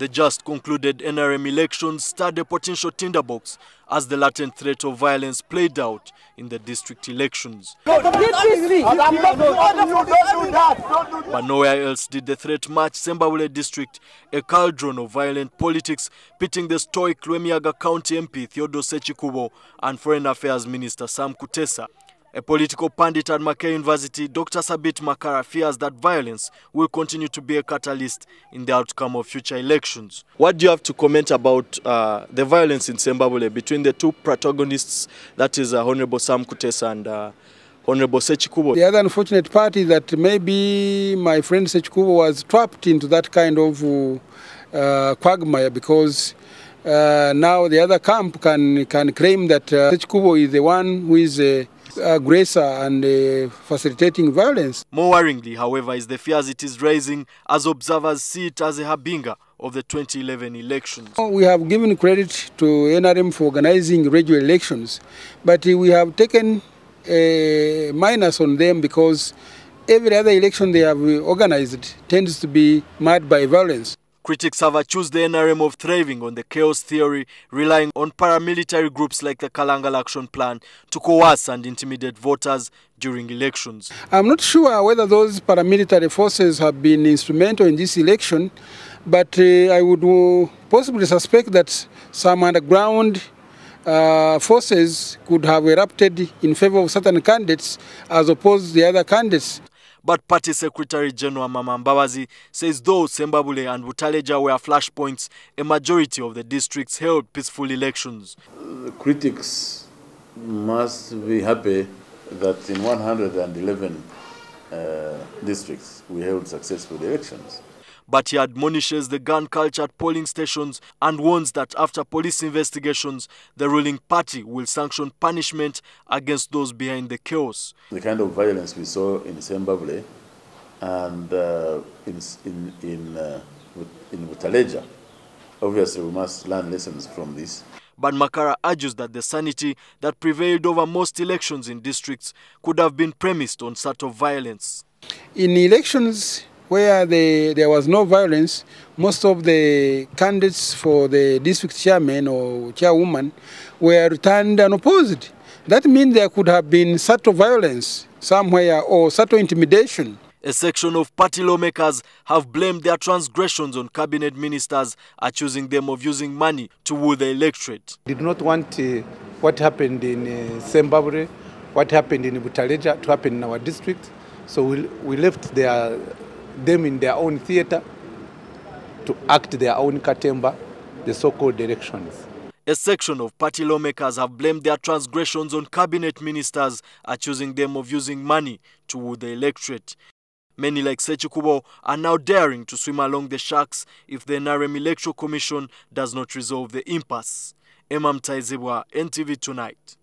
The just concluded NRM elections stirred a potential tinderbox as the latent threat of violence played out in the district elections. But nowhere else did the threat match Sembabule district, a cauldron of violent politics pitting the stoic Lwemiyaga County MP Theodore Sechikubo and Foreign Affairs Minister Sam Kutesa. A political pundit at Mackay University, Dr. Sabit Makara, fears that violence will continue to be a catalyst in the outcome of future elections. What do you have to comment about the violence in Sembabule between the two protagonists, that is Honorable Sam Kutesa and Honorable Sechikubo? The other unfortunate part is that maybe my friend Sechikubo was trapped into that kind of quagmire, because now the other camp can claim that Sechikubo is the one who is aggressor and facilitating violence. More worryingly, however, is the fears it is raising as observers see it as a harbinger of the 2011 elections. We have given credit to NRM for organizing regular elections, but we have taken a minus on them because every other election they have organized tends to be marred by violence. Critics have accused the NRM of thriving on the chaos theory, relying on paramilitary groups like the Kalangal Action Plan to coerce and intimidate voters during elections. I'm not sure whether those paramilitary forces have been instrumental in this election, but I would possibly suspect that some underground forces could have erupted in favor of certain candidates as opposed to the other candidates. But Party Secretary General Amama Mbabazi says though Sembabule and Butaleja were flashpoints, a majority of the districts held peaceful elections. The critics must be happy that in 111 districts we held successful elections. But he admonishes the gun culture at polling stations and warns that after police investigations, the ruling party will sanction punishment against those behind the chaos. The kind of violence we saw in Sembabule and in Butaleja, obviously we must learn lessons from this. But Makara argues that the sanity that prevailed over most elections in districts could have been premised on sort of violence. In elections where there was no violence, most of the candidates for the district chairman or chairwoman were returned unopposed. That means there could have been subtle violence somewhere or subtle intimidation. A section of party lawmakers have blamed their transgressions on cabinet ministers, accusing them of using money to woo the electorate. Did not want what happened in Sembabule, what happened in Butaleja to happen in our district. So we left them in their own theater to act their own katemba, the so-called elections. A section of party lawmakers have blamed their transgressions on cabinet ministers, accusing them of using money to woo the electorate. Many like Sechikubo are now daring to swim along the sharks if the NRM Electoral Commission does not resolve the impasse. Emam Taizibwa, NTV Tonight.